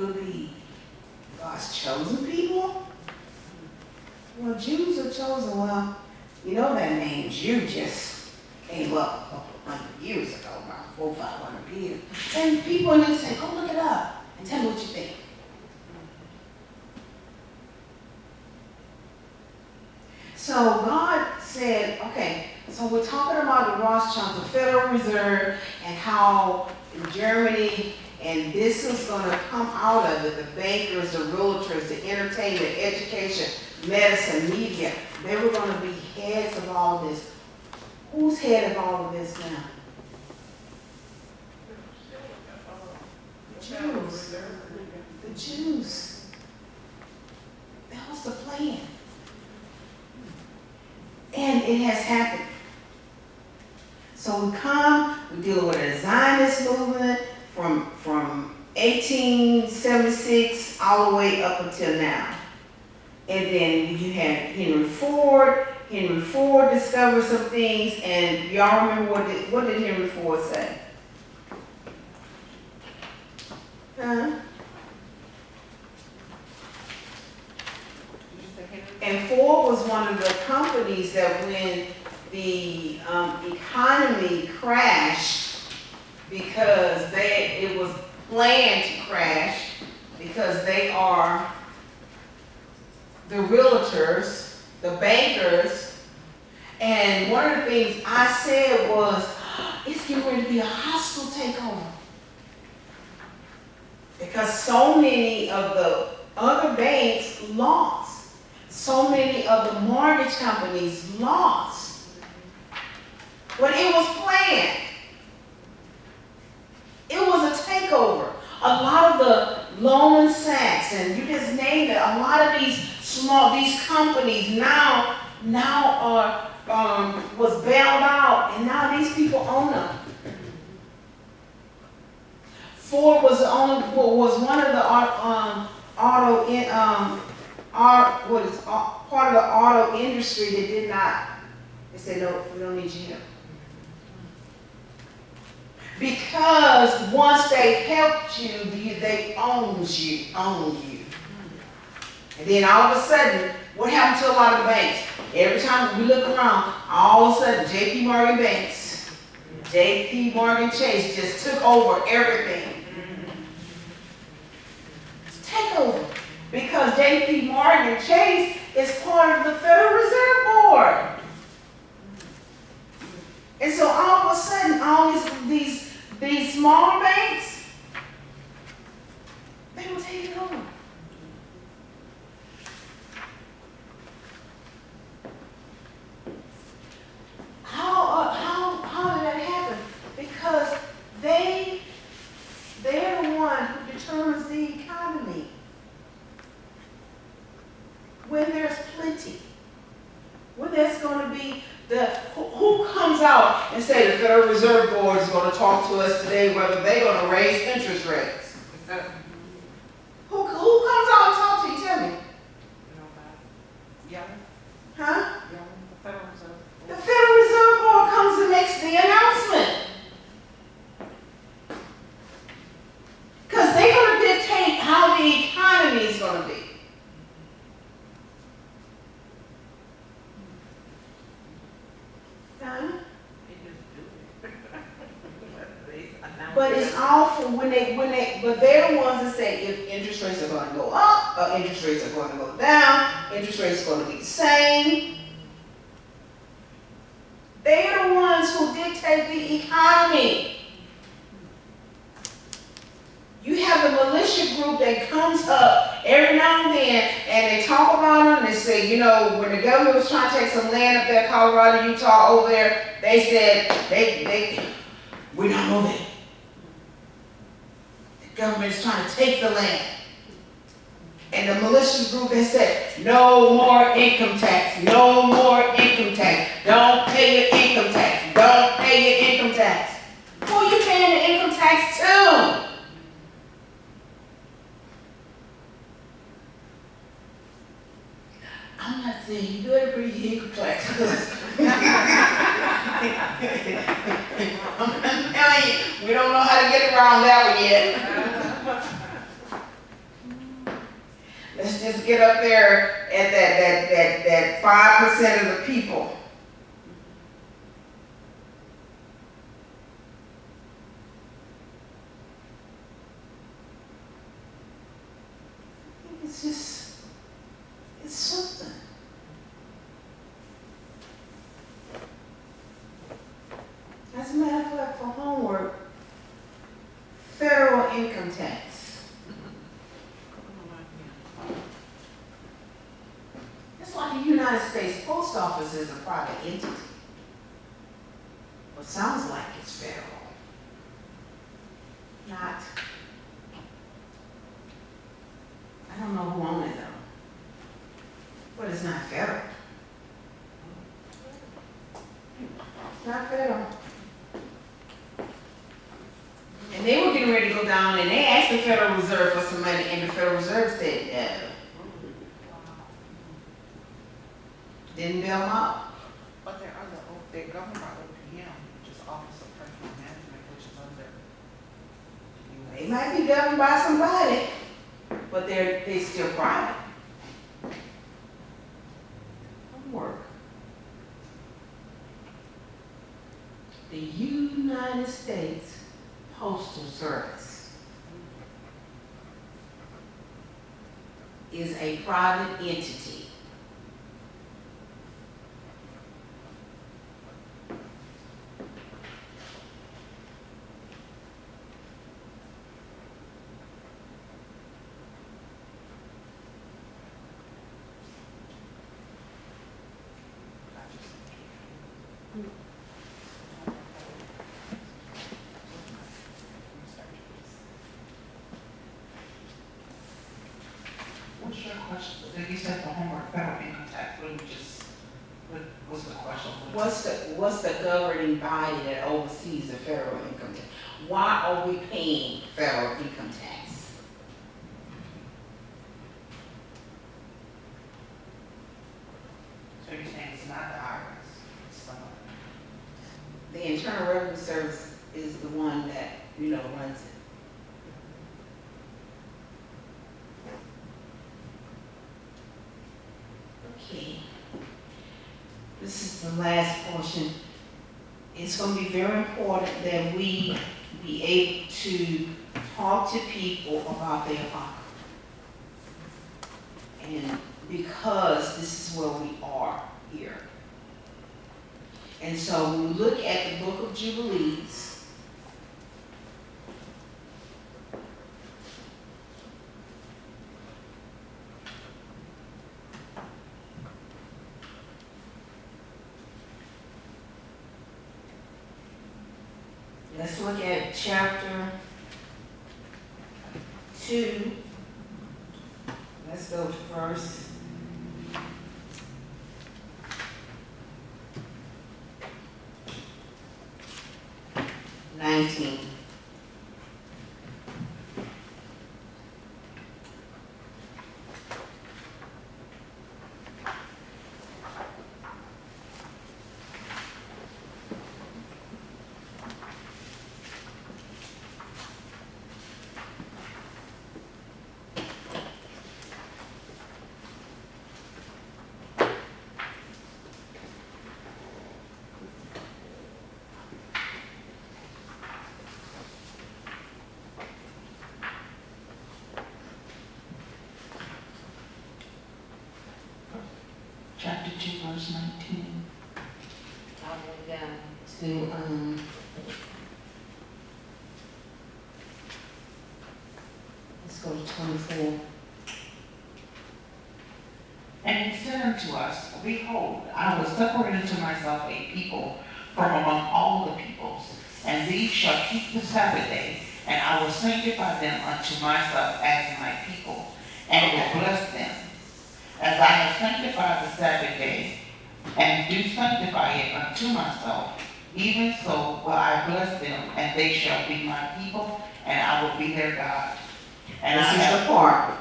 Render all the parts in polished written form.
could be God's chosen people? Well, Jews are chosen. Well, you know that name Jew just came up a couple of hundred years ago, about 400 or 500 years. And people need to say, go look it up and tell me what you think. So God said, okay, so we're talking about the Rothschilds, the Federal Reserve, and how in Germany, and this is going to come out of it, the bankers, the realtors, the entertainment, education, medicine, media, they were going to be heads of all of this. Who's head of all of this now? The Jews. The Jews. That was the plan. And it has happened. So we deal with a Zionist movement from 1876 all the way up until now. And then you had Henry Ford. Henry Ford discovered some things, and y'all remember what did Henry Ford say? Huh? And Ford was one of the companies that when the economy crashed, because it was planned to crash, because they are the realtors, the bankers, and one of the things I said was, it's getting ready to be a hostile takeover. Because so many of the other banks lost. So many of the mortgage companies lost. But it was planned. It was a takeover. A lot of the Goldman Sachs, and you just named it, a lot of these companies now are was bailed out, and now these people own them. Ford was one of the part of the auto industry that did not. They said, no, we don't need you here. Because once they helped you, they owned you. And then all of a sudden, what happened to a lot of the banks? Every time we look around, all of a sudden, J.P. Morgan Banks, J.P. Morgan Chase just took over everything. Takeover. Because J.P. Morgan Chase is part of the Federal Reserve Board. And so all of a sudden, all these smaller banks, they were taking over. How did that happen? Because they're the one who determines the economy. When there's plenty, when there's going to be who comes out and say the Federal Reserve Board is going to talk to us today whether they're going to raise interest rates? Who comes out and talk to you? Tell me. Yeah. Huh? Yeah. The Federal Reserve. The Federal Reserve Board comes and makes the announcement. Because they're going to dictate how the economy is going to be. But it's awful but they're the ones that say if interest rates are going to go up, or interest rates are going to go down, interest rates are going to be the same. They're the ones who dictate the economy. You have the militia group that comes up every now and then, and they talk about them, and they say, when the government was trying to take some land up there, Colorado, Utah, over there, they said, we're not moving. The government is trying to take the land. And the militia group, they said, no more income tax, no more income tax. Don't pay your income tax, don't pay your income tax. Who are you paying the income tax to? I'm not saying you better pay your income tax. I'm telling you, we don't know how to get around that one yet. Let's just get up there at that 5% of the people. It's just, it's something. As a matter of fact, for homework, federal income tax. That's why the United States Post Office is a private entity. But sounds like it's federal. Not. I don't know who owns it though. But it's not federal. It's not federal. And they were getting ready to go down and they asked the Federal Reserve for some money and the Federal Reserve said no. Didn't bail them out. But they're governed by OPM, which is Office of Personal Management, which is under. They might be governed by somebody, but they're still private. Homework. The United States Postal Service is a private entity. What's your question? You said for homework, federal income tax, what's the question? What's the governing body that oversees the federal income tax? Why are we paying federal income tax? So you're saying it's not the IRS, it's someone? The Internal Revenue Service is the one that, runs it. Okay. This is the last portion. It's going to be very important that we be able to talk to people about their heart. And because this is where we are here. And so when we look at the Book of Jubilees, let's look at chapter 2. Let's go to verse 19. Chapter 2, verse 19. All the way down to, let's go to 24. And he said unto us, Behold, I will separate unto myself a people from among all the peoples, and these shall keep the Sabbath day, and I will sanctify them unto myself as my people, and will bless them. As I have sanctified the Sabbath day, and do sanctify it unto myself, even so will I bless them, and they shall be my people, and I will be their God. And This is the part.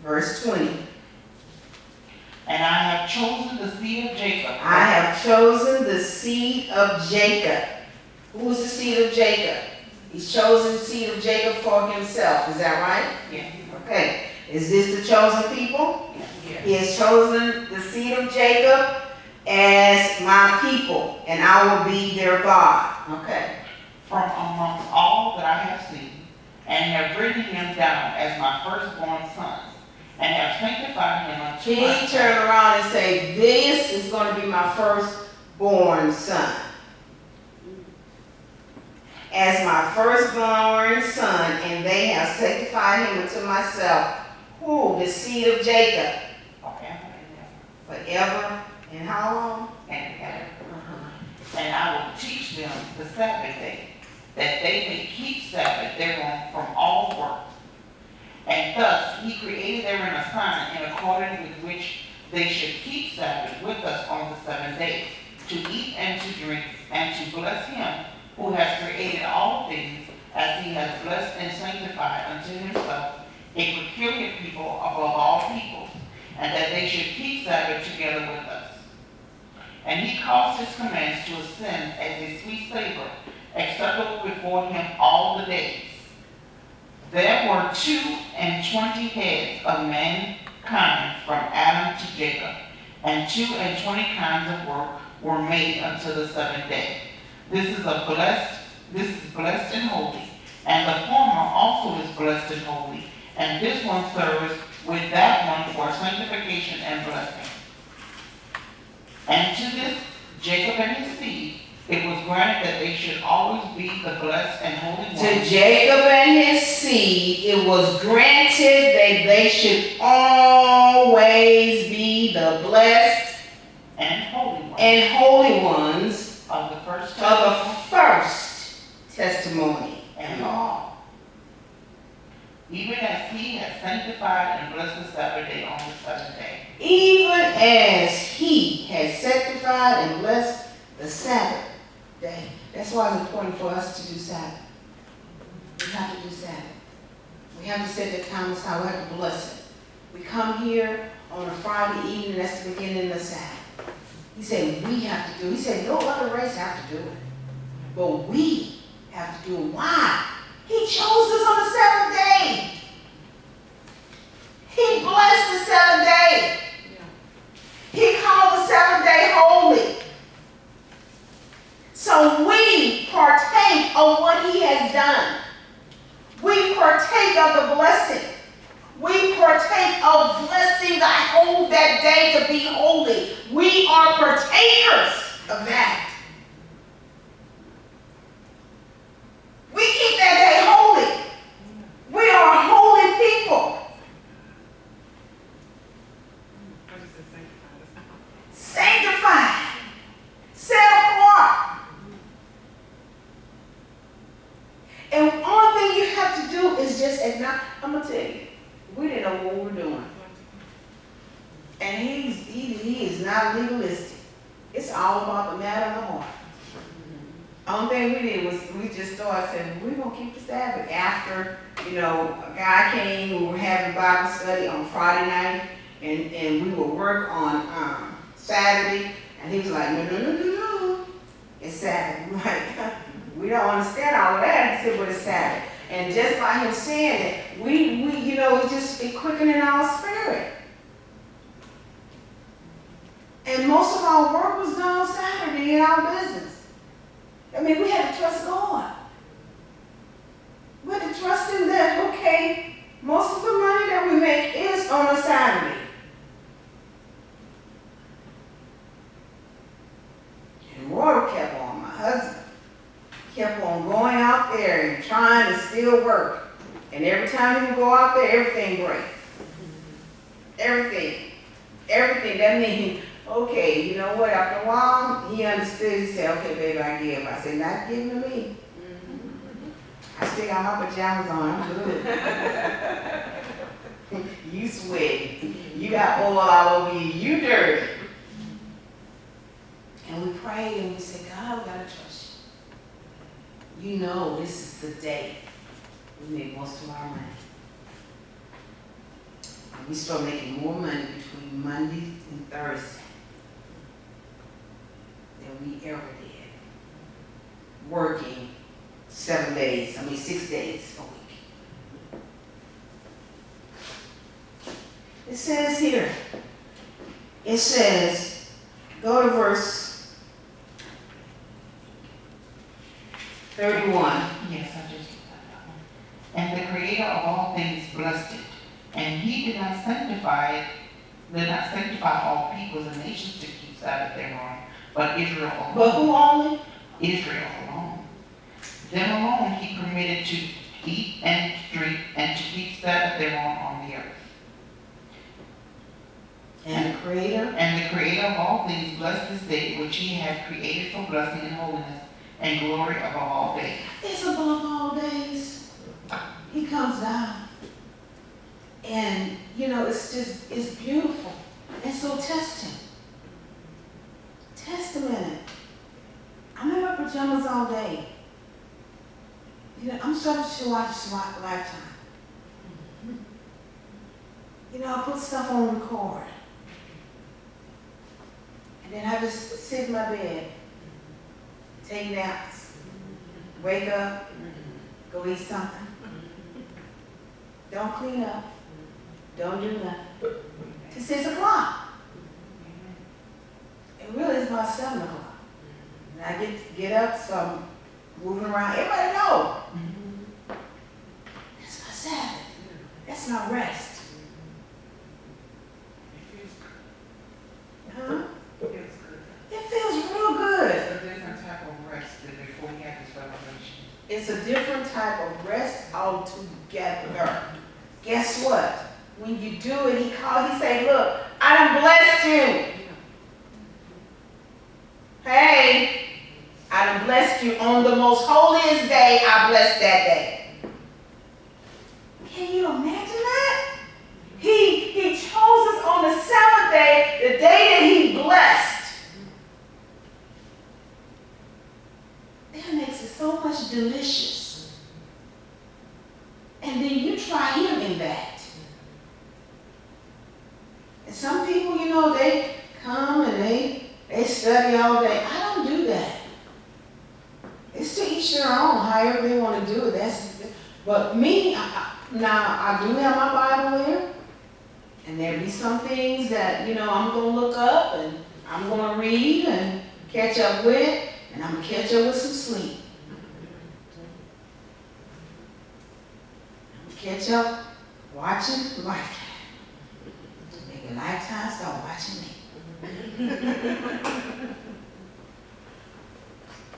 Verse 20. And I have chosen the seed of Jacob. I have chosen the seed of Jacob. Who is the seed of Jacob? He's chosen the seed of Jacob for himself. Is that right? Yeah. Okay. Is this the chosen people? Yes. He has chosen the seed of Jacob as my people, and I will be their God. Okay. From amongst all that I have seen, and have written him down as my firstborn son, and have sanctified him unto He myself. turned around and say, this is going to be my firstborn son. As my firstborn son, and they have sanctified him unto myself. Who? The seed of Jacob. Forever and ever. Forever. And how long? And ever. And I will teach them the Sabbath day, that they may keep Sabbath thereon from all work. And thus he created therein a sign in accordance with which they should keep Sabbath with us on the 7th day, to eat and to drink, and to bless him who has created all things, as he has blessed and sanctified unto himself a peculiar people above all peoples, and that they should keep Sabbath together with us. And he caused his commands to ascend as a sweet savor, acceptable before him all the days. There were 22 heads of mankind from Adam to Jacob, and 22 kinds of work were made unto the 7th day. This is blessed and holy, and the former also is blessed and holy, and this one serves with that one for sanctification and blessing. And to this Jacob and his seed, it was granted that they should always be the blessed and holy ones. To Jacob and his seed, it was granted that they should always be the blessed and holy ones of the first testimony and law. Even as he had sanctified and blessed the Sabbath day on the 7th day. Even as he has sanctified and blessed the Sabbath day. That's why it's important for us to do Sabbath. We have to do Sabbath. We have to set the time aside. We have to bless it. We come here on a Friday evening, that's the beginning of the Sabbath. He said we have to do it. He said no other race have to do it. But we have to do it. Why? He chose us on the 7th day. He blessed the 7th day. He called the 7th day holy. So we partake of what he has done. We partake of the blessing. We partake of blessing that day to be holy. We are partakers of that. We keep that day holy. We are a holy people. Sanctified. Set apart. And one thing you have to do is just acknowledge. I'm going to tell you, we didn't know what we were doing. And he is not legalistic. It's all about the matter of the heart. Only thing we did was we just started saying, we're going to keep the Sabbath. After, a guy came, we were having Bible study on Friday night, and we would work on Saturday, and he was like, no, it's Sabbath. We're like, we don't understand all of that. He said, but it's Sabbath. And just by him saying it, we it quickening our spirit. And most of our work was done on Saturday in our business. I mean, we had to trust God. We had to trust him that, okay, most of the money that we make is on a Saturday. And Roy kept on, my husband, kept on going out there and trying to still work. And every time he would go out there, everything breaks. Everything. That means, okay, you know what, after a while, he understood. He said, okay, baby, I give. I said, not giving to me. I still got my pajamas on. I'm good. You sweaty. You got oil all over you. You dirty. And we prayed and we said, God, we got to trust you. You know this is the day we make most of our money. And we start making more money between Monday and Thursday than we ever did. Working 6 days a week. It says here, it says, go to verse 31. Yes, I just looked at that one. And the creator of all things blessed it. And he did not sanctify all peoples and nations to keep Sabbath thereon, but Israel alone. But who only? Israel alone. Them alone he permitted to eat and drink and to keep Sabbath thereon on the earth. And the creator? And the creator of all things blessed this day which he had created for blessing and holiness and glory above all days. It's above all days. He comes down. And, you know, it's beautiful. And so test him. Test him in it. I'm in my pajamas all day. You know, I'm subject to watch Lifetime. You know, I put stuff on record. And then I just sit in my bed, take naps, wake up, go eat something. Don't clean up. Don't do nothing. Till 6 o'clock. It really is about 7 o'clock. And I get up, so I'm moving around. Everybody know. That's my Sabbath. That's my rest. Huh? It feels real good. It's a different type of rest than before he had this revelation. It's a different type of rest altogether. Guess what? When you do it, he say, look, I done blessed you. Hey, I done blessed you on the most holiest day. I blessed that day. Can you imagine that? He chose us on the 7th day, the day that he blessed. That makes it so much delicious. And then you try him in that. And some people, you know, they come and they study all day. I don't do that. It's to each their own, however they want to do it. But me, I do have my Bible here. And there'll be some things that, you know, I'm going to look up and I'm going to read and catch up with. And I'm going to catch up with some sleep. I'm going to catch up watching Lifetime. Maybe Lifetime start watching me.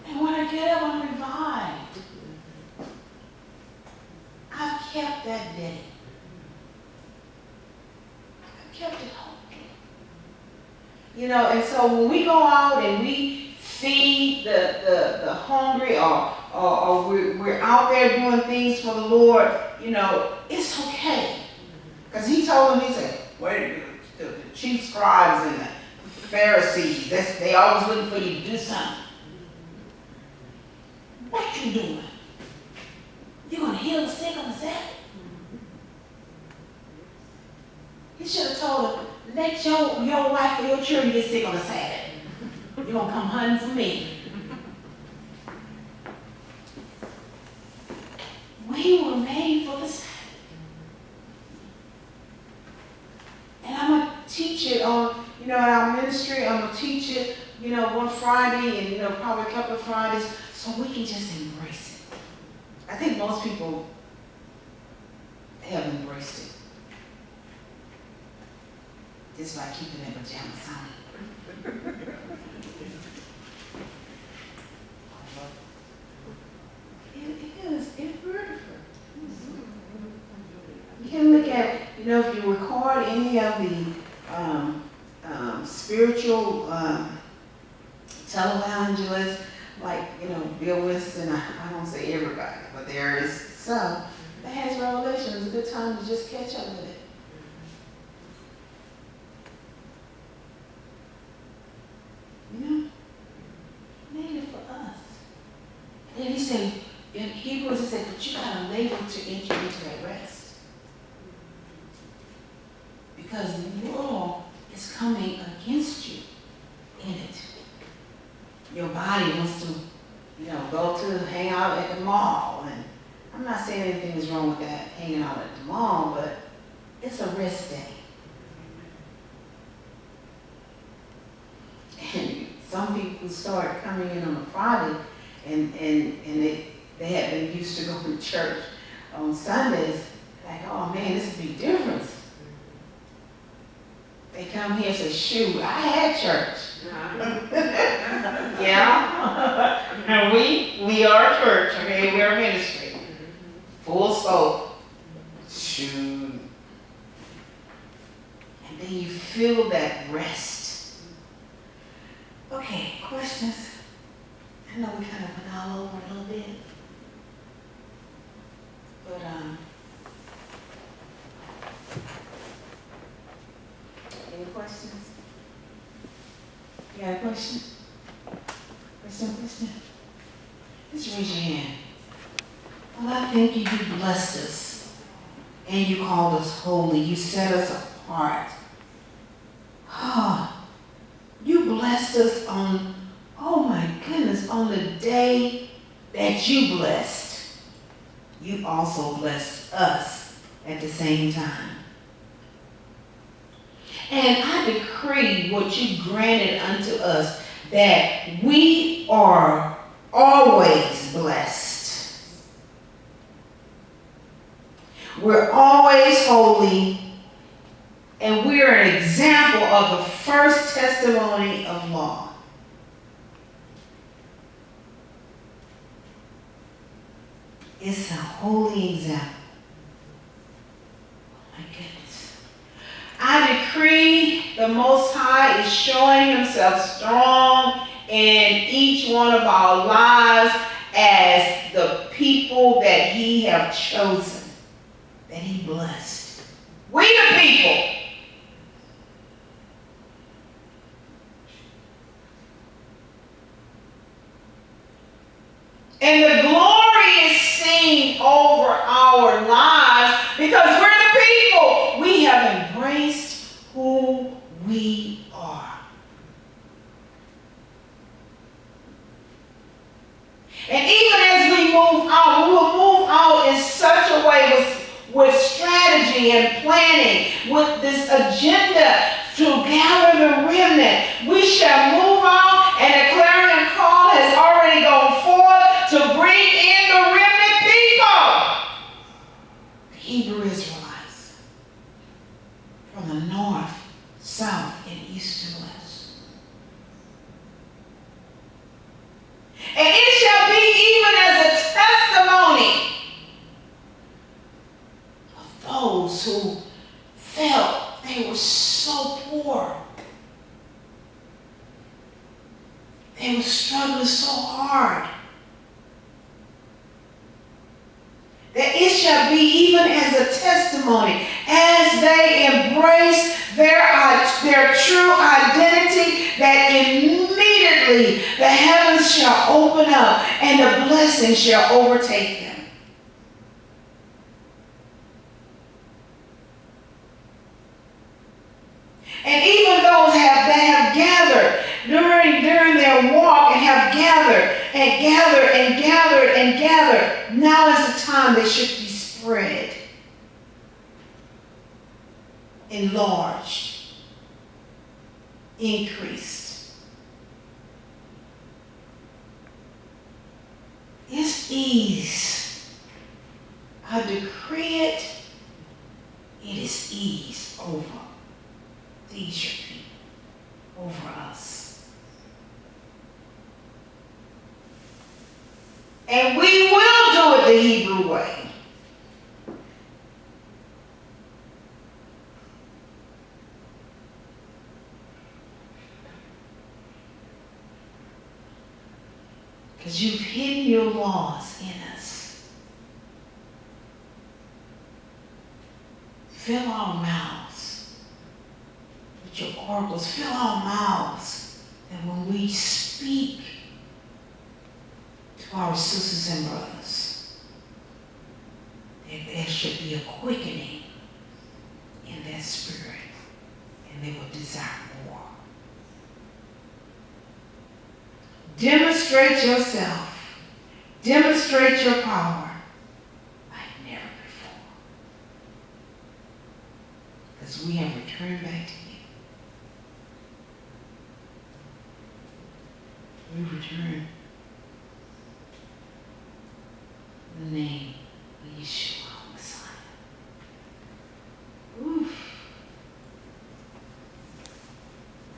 And when I get up, I'm revived. I've kept that day. I've kept it holy. You know, and so when we go out and we feed the hungry or we're out there doing things for the Lord, you know, it's okay. Because he told them, he said, wait, the chief scribes and the Pharisees, they always looking for you to do something. What you doing? You're going to heal the sick on the Sabbath? He should have told them, let your wife or your children get sick on the Sabbath. You're going to come hunting for me. We were made for the Sabbath. And I'm going to teach it on, you know, in our ministry. I'm going to teach it, you know, one Friday and, you know, probably a couple of Fridays so we can just embrace it. I think most people have embraced it. Just by keeping their pajamas on. It's beautiful. You can look at, you know, if you record any of the spiritual televangelists, like, you know, Bill Winston, I don't say everybody, but there is some that has revelation. It's a good time to just catch up with it. You know, made it for us. And he said, in Hebrews, he said, but you got to labor to enter into that rest. Because the world is coming against you in it. Your body wants to, you know, go to hang out at the mall. And I'm not saying anything is wrong with that, hanging out at the mall, but it's a rest day. people started coming in on a Friday, and they had been used to going to church on Sundays, like, oh man, this is a big difference. They come here and say, shoot, I had church. Yeah. And we are church, okay? We are ministry. Full scope. Shoot. And then you feel that rest. Okay, questions? I know we kind of went all over a little bit. But, any questions? You got a question? Question? Just raise your hand. Well, I think you blessed us, and you called us holy. You set us apart. Oh, you blessed us on, oh my goodness, on the day that you blessed. You also blessed us at the same time. And I decree what you granted unto us, that we are always blessed. We're always holy, and we're an example of the first testimony of law. It's a holy example. Oh my goodness. I decree the Most High is showing himself strong in each one of our lives as the people that he have chosen, that he blessed. We the people. And the glory is seen over our lives because we're the people. We have embraced who we are. And even as we move out, we will move out in such a way with strategy and planning, with this agenda to gather the remnant. We shall move out, and the clarion call has already gone forth to bring in the remnant people. The Hebrew Israelites from the north, south, and east and west. And it shall be even as a testimony of those who felt they were so poor. They were struggling so hard. That it shall be even as a testimony as they embrace their true identity, that immediately the heavens shall open up and the blessing shall overtake them. And even those that have gathered during their walk and have gathered and gathered and gathered and gathered, now is the time they should be spread, enlarged, increased. It's ease. I decree it. It is ease over these your people, over us. And we will do it the Hebrew way. Because you've hidden your laws in us. Fill our mouths with your oracles. Fill our mouths that when we speak to our sisters and brothers, that there should be a quickening in their spirit, and they will desire more. Demonstrate yourself. Demonstrate your power like never before. Because we have returned back to you. we return the name of Yeshua, Messiah. Oof.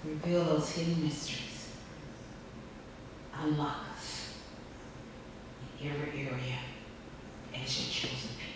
Reveal those hidden mysteries. Unlock us in every area as your chosen people.